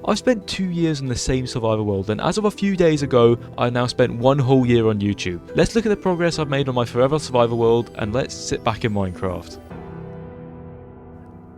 I've spent 2 years in the same survival world, and as of a few days ago, I now spent 1 whole year on YouTube. Let's look at the progress I've made on my forever survival world, and let's sit back in Minecraft.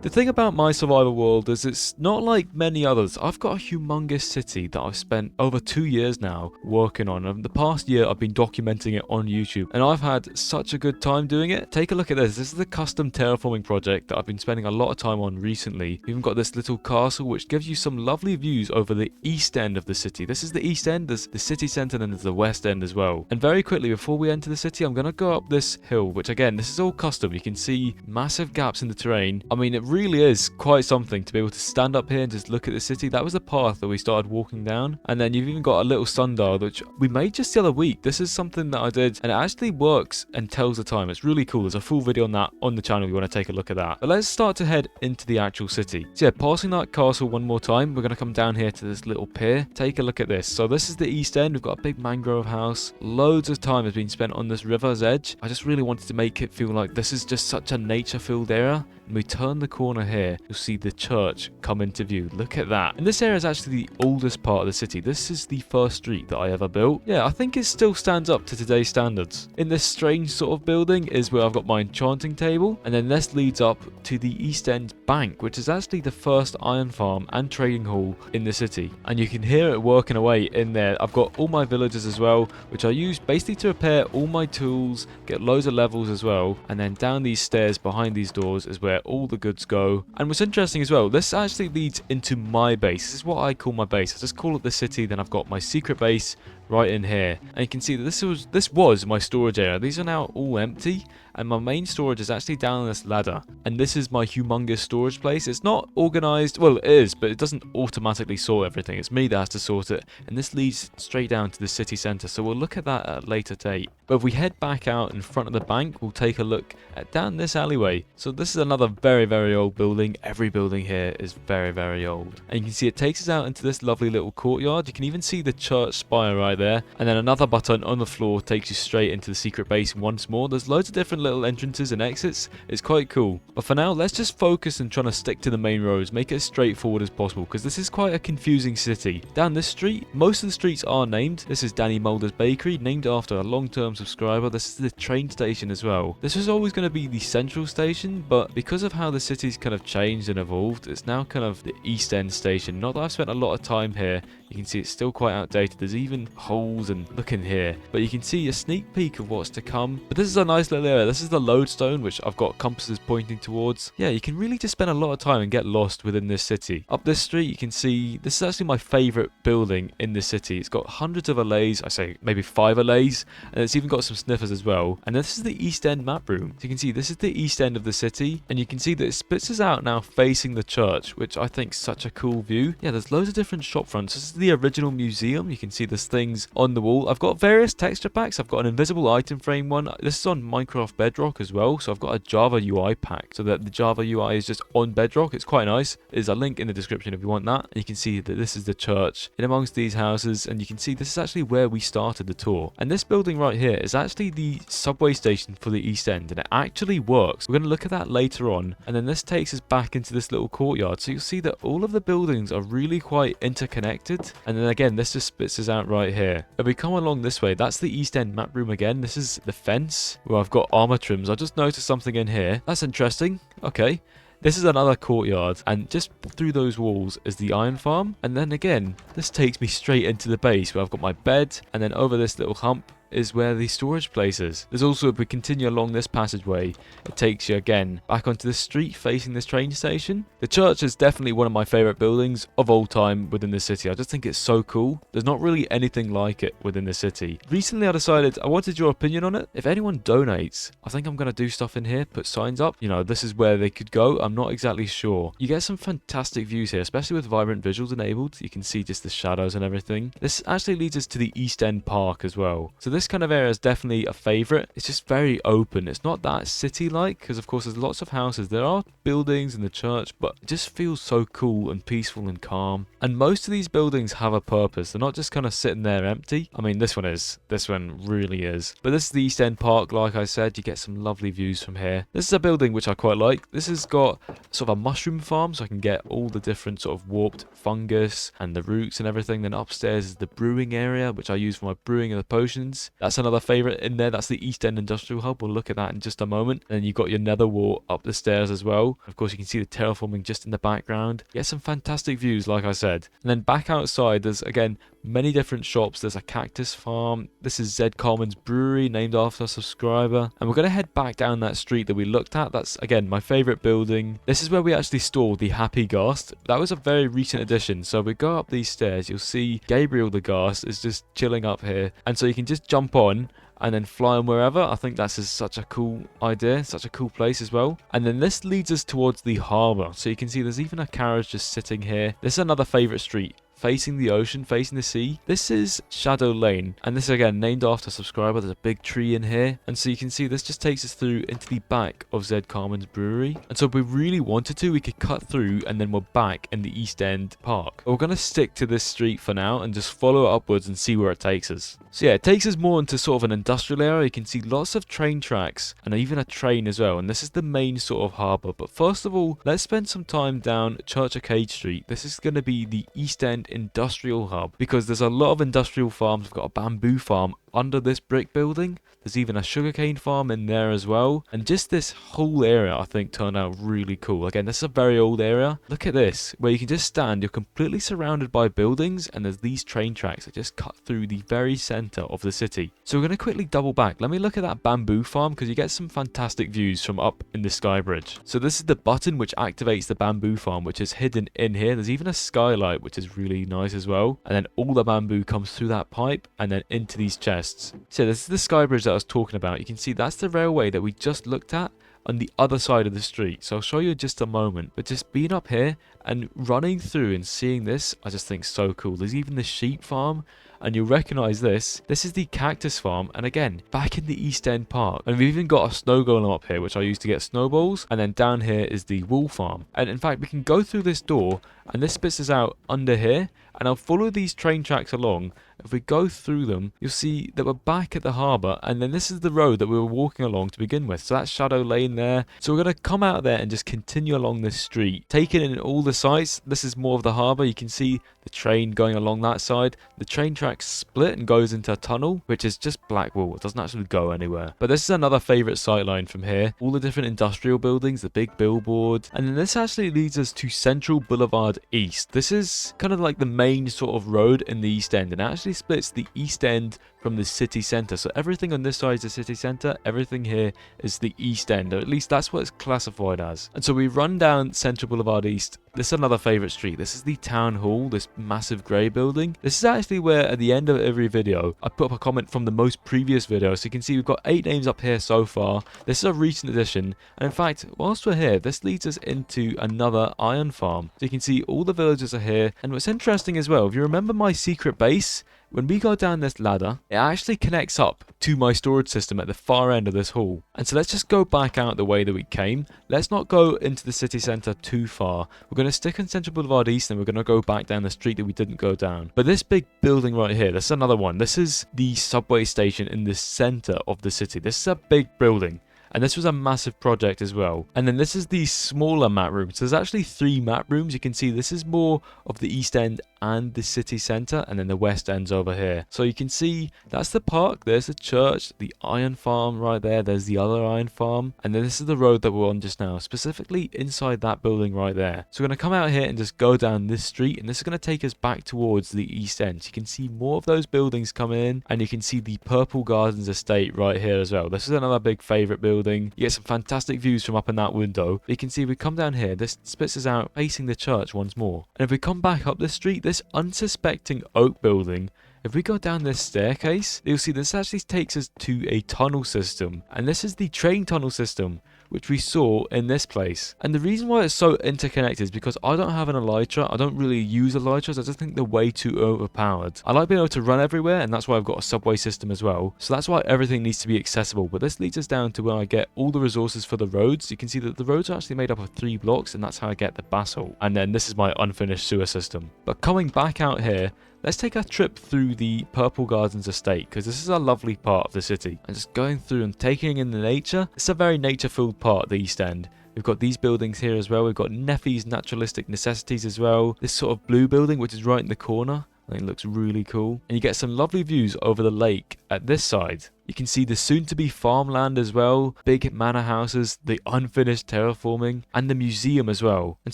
The thing about my survival world is it's not like many others. I've got a humongous city that I've spent over 2 years now working on, and the past year I've been documenting it on YouTube, and I've had such a good time doing it. Take a look at this. This is the custom terraforming project that I've been spending a lot of time on recently. We've even got this little castle which gives you some lovely views over the east end of the city. This is the east end, there's the city centre, and then there's the west end as well. And very quickly before we enter the city, I'm going to go up this hill, which again, this is all custom. You can see massive gaps in the terrain. I mean, it really is quite something to be able to stand up here and just look at the city. That was the path that we started walking down, and then you've even got a little sundial which we made just the other week. This is something that I did, and it actually works and tells the time. It's really cool. There's a full video on that on the channel if you want to take a look at that. But let's start to head into the actual city. So yeah, passing that castle one more time, we're going to come down here to this little pier. Take a look at this. So this is the east end. We've got a big mangrove house. Loads of time has been spent on this river's edge. I just really wanted to make it feel like this is just such a nature-filled area. And we turn the corner here, you'll see the church come into view. Look at that. And this area is actually the oldest part of the city. This is the first street that I ever built. Yeah, I think it still stands up to today's standards. In this strange sort of building is where I've got my enchanting table, and then this leads up to the East End Bank, which is actually the first iron farm and trading hall in the city. And you can hear it working away in there. I've got all my villagers as well, which I use basically to repair all my tools, get loads of levels as well, and then down these stairs behind these doors is where all the goods go. And what's interesting as well, this actually leads into my base. This is what I call my base. I just call it the city, then I've got my secret base right in here, and you can see that this was my storage area. These are now all empty, and my main storage is actually down this ladder, and this is my humongous storage place. It's not organized, well it is, but it doesn't automatically sort everything. It's me that has to sort it, and this leads straight down to the city center, so we'll look at that at a later date. But if we head back out in front of the bank, we'll take a look at down this alleyway. So this is another very old building. Every building here is very old, and you can see it takes us out into this lovely little courtyard. You can even see the church spire right there, and then another button on the floor takes you straight into the secret base once more. There's loads of different little entrances and exits. It's quite cool, but for now let's just focus on trying to stick to the main roads, make it as straightforward as possible, because this is quite a confusing city. Down this street, most of the streets are named. This is Danny Mulder's Bakery, named after a long-term subscriber. This is the train station as well. This was always going to be the central station, but because of how the city's kind of changed and evolved, it's now kind of the East End station. Not that I've spent a lot of time here. You can see it's still quite outdated. There's even holes, and look in here, but you can see a sneak peek of what's to come. But this is a nice little area. This is the lodestone, which I've got compasses pointing towards. Yeah, you can really just spend a lot of time and get lost within this city. Up this street, you can see this is actually my favorite building in the city. It's got hundreds of allays, I say maybe 5 allays, and it's even got some sniffers as well. And this is the East End map room. So you can see this is the east end of the city, and you can see that it splits us out now facing the church, which I think is such a cool view. Yeah, there's loads of different shop fronts. This is the original museum. You can see there's things on the wall. I've got various texture packs. I've got an invisible item frame one. This is on Minecraft Bedrock as well, so I've got a Java UI pack, so that the Java UI is just on Bedrock. It's quite nice. There's a link in the description if you want that. And you can see that this is the church in amongst these houses, and you can see this is actually where we started the tour. And this building right here is actually the subway station for the East End, and it actually works. We're going to look at that later on, and then this takes us back into this little courtyard, so you'll see that all of the buildings are really quite interconnected. And then again, this just splits us out right here. If we come along this way, that's the East End map room again. This is the fence where I've got armor trims. I just noticed something in here. That's interesting. Okay. This is another courtyard, and just through those walls is the iron farm. And then again, this takes me straight into the base where I've got my bed, and then over this little hump is where the storage place is. There's also, if we continue along this passageway, it takes you again back onto the street facing this train station. The church is definitely one of my favorite buildings of all time within the city. I just think it's so cool. There's not really anything like it within the city. Recently I decided I wanted your opinion on it. If anyone donates, I think I'm going to do stuff in here, put signs up. You know, this is where they could go. I'm not exactly sure. You get some fantastic views here, especially with vibrant visuals enabled. You can see just the shadows and everything. This actually leads us to the East End Park as well. So this this kind of area is definitely a favorite. It's just very open. It's not that city-like because of course there's lots of houses. There are buildings in the church, but it just feels so cool and peaceful and calm. And most of these buildings have a purpose. They're not just kind of sitting there empty. I mean, this one is. This one really is. But this is the East End Park, like I said. You get some lovely views from here. This is a building which I quite like. This has got sort of a mushroom farm, so I can get all the different sort of warped fungus and the roots and everything. Then upstairs is the brewing area, which I use for my brewing of the potions. That's another favourite in there. That's the East End Industrial Hub. We'll look at that in just a moment. And you've got your nether wart up the stairs as well. Of course, you can see the terraforming just in the background. Get some fantastic views, like I said. And then back outside, there's, again, many different shops. There's a cactus farm. This is Zed Carmen's brewery, named after a subscriber. And we're going to head back down that street that we looked at. That's, again, my favourite building. This is where we actually store the Happy Ghast. That was a very recent addition. So we go up these stairs. You'll see Gabriel the Ghast is just chilling up here. And so you can just jump on and then fly them wherever. I think that's just such a cool idea, such a cool place as well. And then this leads us towards the harbour. So you can see there's even a carriage just sitting here. This is another favourite street, facing the ocean, facing the sea. This is Shadow Lane, and this is again named after a subscriber. There's a big tree in here, and so you can see this just takes us through into the back of Zed Carmen's brewery. And so if we really wanted to, we could cut through and then we're back in the East End Park. But we're going to stick to this street for now and just follow it upwards and see where it takes us. So yeah, it takes us more into sort of an industrial area. You can see lots of train tracks and even a train as well, and this is the main sort of harbour. But first of all, let's spend some time down Church Arcade Street. This is going to be the East End Industrial Hub because there's a lot of industrial farms. We've got a bamboo farm under this brick building. There's even a sugarcane farm in there as well. And just this whole area, I think, turned out really cool. Again, this is a very old area. Look at this, where you can just stand. You're completely surrounded by buildings, and there's these train tracks that just cut through the very centre of the city. So we're going to quickly double back. Let me look at that bamboo farm because you get some fantastic views from up in the sky bridge. So this is the button which activates the bamboo farm, which is hidden in here. There's even a skylight, which is really nice as well. And then all the bamboo comes through that pipe and then into these chests. So this is the sky bridge that I was talking about. You can see that's the railway that we just looked at on the other side of the street. So I'll show you in just a moment. But just being up here and running through and seeing this, I just think so cool. There's even the sheep farm, and you'll recognize this. This is the cactus farm, and again, back in the East End Park. And we've even got a snow golem up here, which I use to get snowballs. And then down here is the wool farm. And in fact, we can go through this door, and this spits us out under here. And I'll follow these train tracks along. If we go through them, you'll see that we're back at the harbour, and then this is the road that we were walking along to begin with. So that's Shadow Lane there. So we're going to come out there and just continue along this street, taking in all the sights. This is more of the harbour. You can see the train going along that side. The train tracks split and goes into a tunnel, which is just black wool. It doesn't actually go anywhere. But this is another favourite sight line from here. All the different industrial buildings, the big billboard. And then this actually leads us to Central Boulevard East. This is kind of like the main sort of road in the East End, and it actually splits the East End from the city centre. So everything on this side is the city centre, everything here is the East End, or at least that's what it's classified as. And so we run down Central Boulevard East. This is another favourite street. This is the Town Hall, this massive grey building. This is actually where at the end of every video I put up a comment from the most previous video. So you can see we've got 8 names up here so far. This is a recent addition, and in fact, whilst we're here, this leads us into another iron farm. So you can see all the villagers are here, and what's interesting as well, if you remember my secret base, when we go down this ladder, it actually connects up to my storage system at the far end of this hall. And so let's just go back out the way that we came. Let's not go into the city centre too far. We're going to stick on Central Boulevard East, and we're going to go back down the street that we didn't go down. But this big building right here, this is another one. This is the subway station in the centre of the city. This is a big building. And this was a massive project as well. And then this is the smaller map rooms. There's actually 3 map rooms. You can see this is more of the East End and the city centre, and then the West End's over here. So you can see that's the park, there's the church, the iron farm right there, there's the other iron farm, and then this is the road that we're on just now, specifically inside that building right there. So we're going to come out here and just go down this street, and this is going to take us back towards the East End. So you can see more of those buildings coming in, and you can see the Purple Gardens estate right here as well. This is another big favourite building. You get some fantastic views from up in that window. You can see we come down here, this spits us out facing the church once more. And if we come back up this street, this unsuspecting oak building, if we go down this staircase, you'll see this actually takes us to a tunnel system. And this is the train tunnel system, which we saw in this place. And the reason why it's so interconnected is because I don't have an elytra. I don't really use elytras. I just think they're way too overpowered. I like being able to run everywhere, and that's why I've got a subway system as well. So that's why everything needs to be accessible. But this leads us down to where I get all the resources for the roads. You can see that the roads are actually made up of 3 blocks, and that's how I get the basalt. And then this is my unfinished sewer system. But coming back out here, let's take a trip through the Purple Gardens estate, because this is a lovely part of the city. And just going through and taking in the nature. It's a very nature-filled part of the East End. We've got these buildings here as well. We've got Neffy's Naturalistic Necessities as well. This sort of blue building, which is right in the corner. I think it looks really cool. And you get some lovely views over the lake at this side. You can see the soon-to-be farmland as well, big manor houses, the unfinished terraforming, and the museum as well. And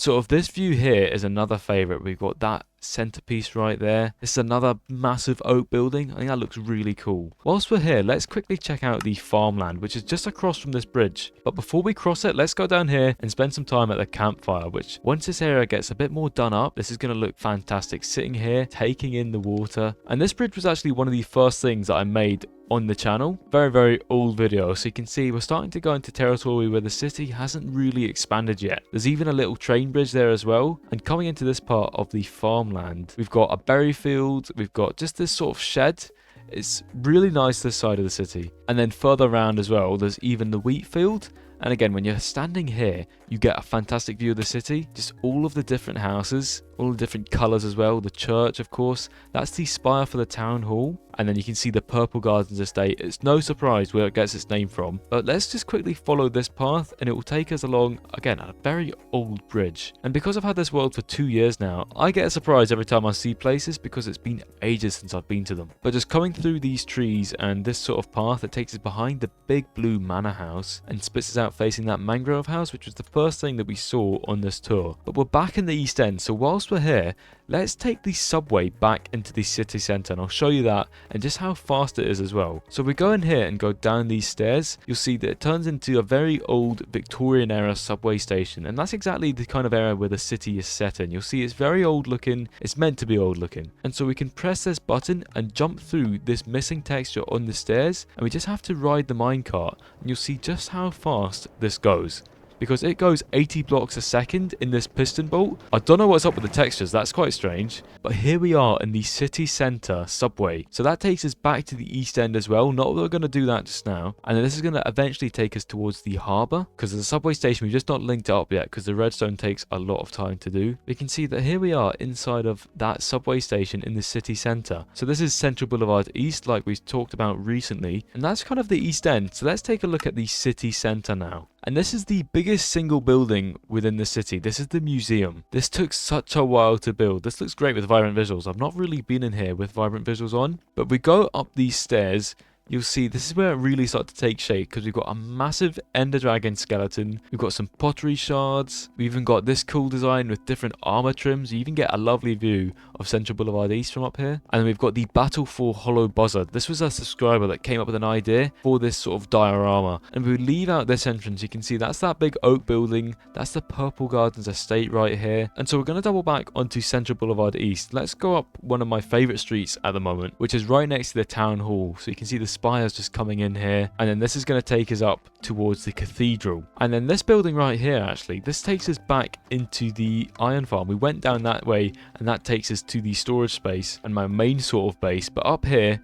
sort of this view here is another favourite. We've got that centerpiece right there. This is another massive oak building. I think that looks really cool. Whilst we're here, let's quickly check out the farmland, which is just across from this bridge. But before we cross it, let's go down here and spend some time at the campfire, which once this area gets a bit more done up, this is going to look fantastic. Sitting here, taking in the water. And this bridge was actually one of the first things that I made on the channel. Very old video, so you can see we're starting to go into territory where the city hasn't really expanded yet. There's even a little train bridge there as well. And coming into this part of the farmland, we've got a berry field, we've got just this sort of shed. It's really nice this side of the city. And then further around as well, there's even the wheat field. And again, when you're standing here, you get a fantastic view of the city. Just all of the different houses, all the different colours as well. The church, of course. That's the spire for the town hall. And then you can see the Purple Gardens estate. It's no surprise where it gets its name from. But let's just quickly follow this path, and it will take us along, again, a very old bridge. And because I've had this world for 2 years now, I get a surprise every time I see places because it's been ages since I've been to them. But just coming through these trees and this sort of path, it takes us behind the big blue manor house and spits us out facing that mangrove house, which was the first thing that we saw on this tour. But we're back in the East End, so whilst we're here, let's take the subway back into the city centre, and I'll show you that and just how fast it is as well. So we go in here and go down these stairs. You'll see that it turns into a very old Victorian era subway station, and that's exactly the kind of era where the city is set in. You'll see it's very old looking. It's meant to be old looking. And so we can press this button and jump through this missing texture on the stairs, and we just have to ride the minecart, and you'll see just how fast this goes. Because it goes 80 blocks a second in this piston bolt. I don't know what's up with the textures, that's quite strange. But here we are in the city centre subway. So that takes us back to the East End as well. Not that we're going to do that just now. And then this is going to eventually take us towards the harbour. Because the subway station, we've just not linked it up yet because the redstone takes a lot of time to do. We can see that here we are inside of that subway station in the city centre. So this is Central Boulevard East, like we've talked about recently. And that's kind of the East End. So let's take a look at the city centre now. And this is the biggest single building within the city. This is the museum. This took such a while to build. This looks great with vibrant visuals. I've not really been in here with vibrant visuals on, but we go up these stairs. You'll see this is where it really starts to take shape because we've got a massive Ender Dragon skeleton. We've got some pottery shards. We've even got this cool design with different armor trims. You even get a lovely view of Central Boulevard East from up here. And then we've got the Battle for Hollow Buzzard. This was a subscriber that came up with an idea for this sort of diorama. And we leave out this entrance. You can see that's that big oak building. That's the Purple Gardens estate right here. And so we're going to double back onto Central Boulevard East. Let's go up one of my favorite streets at the moment, which is right next to the town hall. So you can see the spires just coming in here, and then this is going to take us up towards the cathedral. And then this building right here, actually, this takes us back into the iron farm. We went down that way, and that takes us to the storage space and my main sort of base. But up here,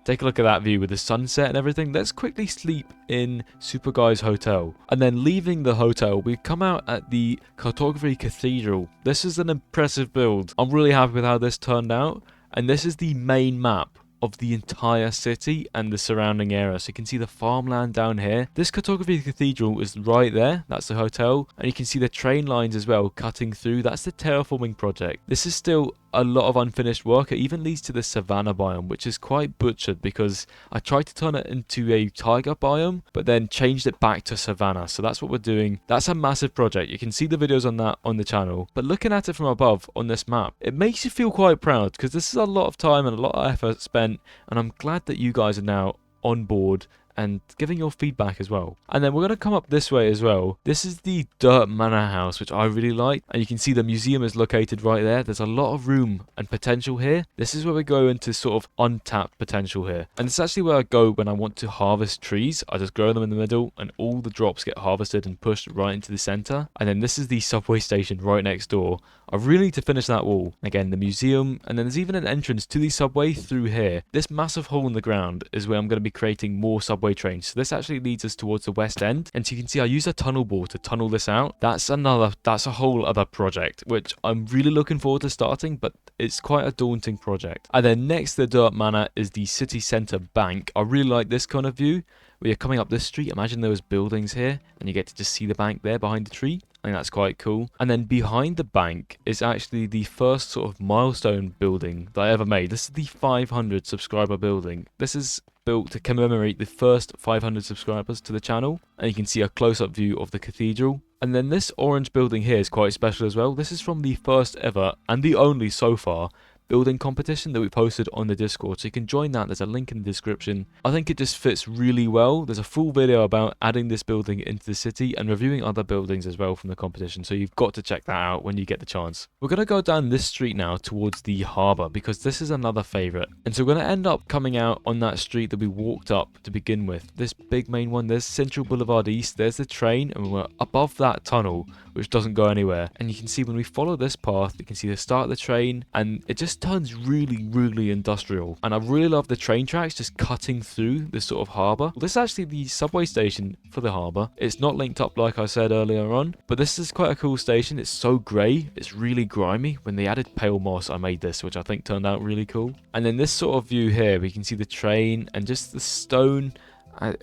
take a look at that view with the sunset and everything. Let's quickly sleep in Super Guy's hotel. And then leaving the hotel, we come out at the Cartography Cathedral. This is an impressive build. I'm really happy with how this turned out. And this is the main map of the entire city and the surrounding area. So you can see the farmland down here. This Cartography Cathedral is right there. That's the hotel. And you can see the train lines as well cutting through. That's the terraforming project. This is still a lot of unfinished work. It even leads to the savanna biome, which is quite butchered because I tried to turn it into a taiga biome, but then changed it back to savanna. So that's what we're doing. That's a massive project. You can see the videos on that on the channel. But looking at it from above on this map, it makes you feel quite proud because this is a lot of time and a lot of effort spent. And I'm glad that you guys are now on board and giving your feedback as well. And then we're going to come up this way as well. This is the Dirt Manor House, which I really like. And you can see the museum is located right there. There's a lot of room and potential here. This is where we go into sort of untapped potential here. And it's actually where I go when I want to harvest trees. I just grow them in the middle and all the drops get harvested and pushed right into the center. And then this is the subway station right next door. I really need to finish that wall. Again, the museum, and then there's even an entrance to the subway through here. This massive hole in the ground is where I'm going to be creating more subway trains. So this actually leads us towards the west end. And so you can see I use a tunnel bore to tunnel this out. That's a whole other project, which I'm really looking forward to starting, but it's quite a daunting project. And then next to the Dirt Manor is the city centre bank. I really like this kind of view. Where you're coming up this street, imagine there was buildings here, and you get to just see the bank there behind the tree. I think that's quite cool. And then behind the bank is actually the first sort of milestone building that I ever made. This is the 500 subscriber building. This is built to commemorate the first 500 subscribers to the channel. And you can see a close-up view of the cathedral. And then this orange building here is quite special as well. This is from the first ever, and the only so far, building competition that we posted on the Discord, so you can join that. There's a link in the description. I think it just fits really well. There's a full video about adding this building into the city and reviewing other buildings as well from the competition, so you've got to check that out when you get the chance. We're going to go down this street now towards the harbour because this is another favourite, and so we're going to end up coming out on that street that we walked up to begin with. This big main one, there's Central Boulevard East, there's the train, and we're above that tunnel which doesn't go anywhere. And you can see when we follow this path, you can see the start of the train, and it just turns really industrial. And I really love the train tracks just cutting through this sort of harbour. This is actually the subway station for the harbour. It's not linked up like I said earlier on, but this is quite a cool station. It's so grey, it's really grimy. When they added pale moss, I made this, which I think turned out really cool. And then this sort of view here, we can see the train and just the stone. I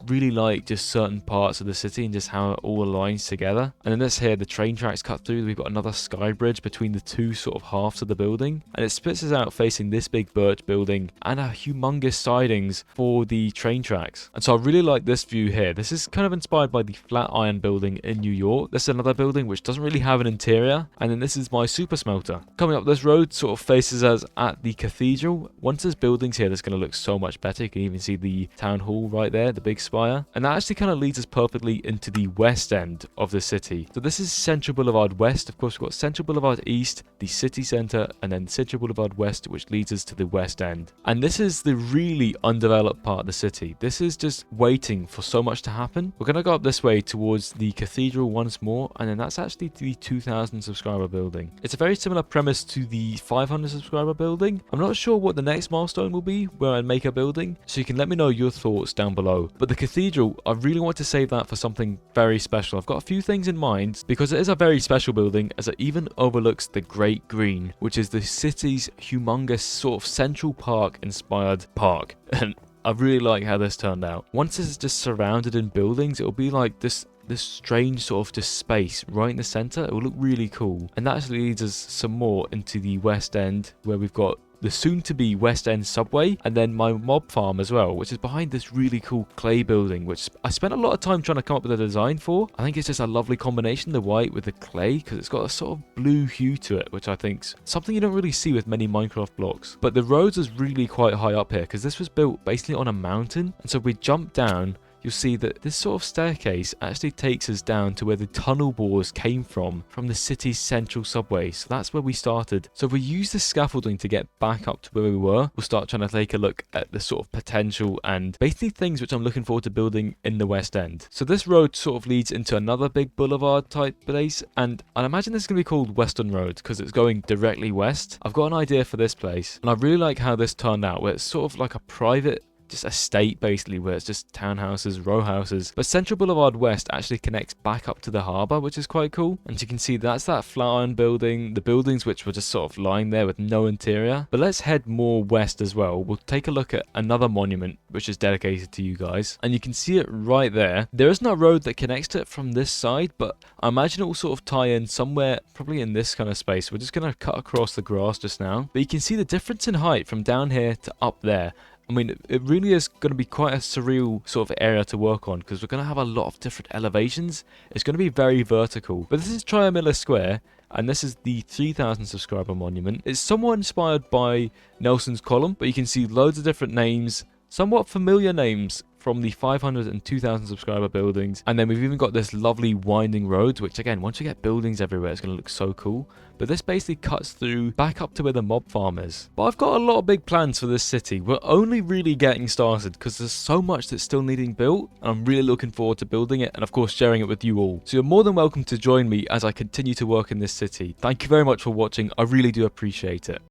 really like just certain parts of the city and just how it all aligns together. And then this here, the train tracks cut through. We've got another sky bridge between the two sort of halves of the building, and it splits us out facing this big birch building and a humongous sidings for the train tracks. And so I really like this view here. This is kind of inspired by the Flatiron building in New York. This is another building which doesn't really have an interior, and then this is my super smelter. Coming up this road sort of faces us at the cathedral. Once there's buildings here, that's going to look so much better. You can even see the town hall right there, the big spire, and that actually kind of leads us perfectly into the west end of the city. So this is Central Boulevard West. Of course, we've got Central Boulevard East, the city centre, and then Central Boulevard West, which leads us to the west end. And this is the really undeveloped part of the city. This is just waiting for so much to happen. We're going to go up this way towards the cathedral once more, and then that's actually the 2,000 subscriber building. It's a very similar premise to the 500 subscriber building. I'm not sure what the next milestone will be where I make a building, so you can let me know your thoughts down below. But the cathedral, I really want to save that for something very special. I've got a few things in mind because it is a very special building, as it even overlooks the Great Green, which is the city's humongous sort of Central Park inspired park. And I really like how this turned out. Once it's just surrounded in buildings, it'll be like this strange sort of just space right in the center. It will look really cool. And that actually leads us some more into the west end, where we've got the soon-to-be West End subway, and then my mob farm as well, which is behind this really cool clay building, which I spent a lot of time trying to come up with a design for. I think it's just a lovely combination, the white with the clay, because it's got a sort of blue hue to it, which I think's something you don't really see with many Minecraft blocks. But the roads is really quite high up here, because this was built basically on a mountain, and so we jump down. You'll see that this sort of staircase actually takes us down to where the tunnel bores came from the city's central subway. So that's where we started. So if we use the scaffolding to get back up to where we were, we'll start trying to take a look at the sort of potential and basically things which I'm looking forward to building in the West End. So this road sort of leads into another big boulevard type place, and I imagine this is going to be called Western Road because it's going directly west. I've got an idea for this place, and I really like how this turned out, where it's sort of like a private just estate basically, where it's just townhouses, row houses. But Central Boulevard West actually connects back up to the harbour, which is quite cool. And you can see that's that Flatiron building, the buildings which were just sort of lying there with no interior. But let's head more west as well. We'll take a look at another monument which is dedicated to you guys, and you can see it right there. There isn't a road that connects to it from this side, but I imagine it will sort of tie in somewhere probably in this kind of space. We're just going to cut across the grass just now, but you can see the difference in height from down here to up there. I mean, it really is going to be quite a surreal sort of area to work on, because we're going to have a lot of different elevations. It's going to be very vertical. But this is Triamilla Square, and this is the 3,000 subscriber monument. It's somewhat inspired by Nelson's Column, but you can see loads of different names, somewhat familiar names from the 500 and 2000 subscriber buildings. And then we've even got this lovely winding road, which again, once you get buildings everywhere, it's going to look so cool. But this basically cuts through back up to where the mob farm is. But I've got a lot of big plans for this city. We're only really getting started because there's so much that's still needing built, and I'm really looking forward to building it and of course sharing it with you all. So you're more than welcome to join me as I continue to work in this city. Thank you very much for watching. I really do appreciate it.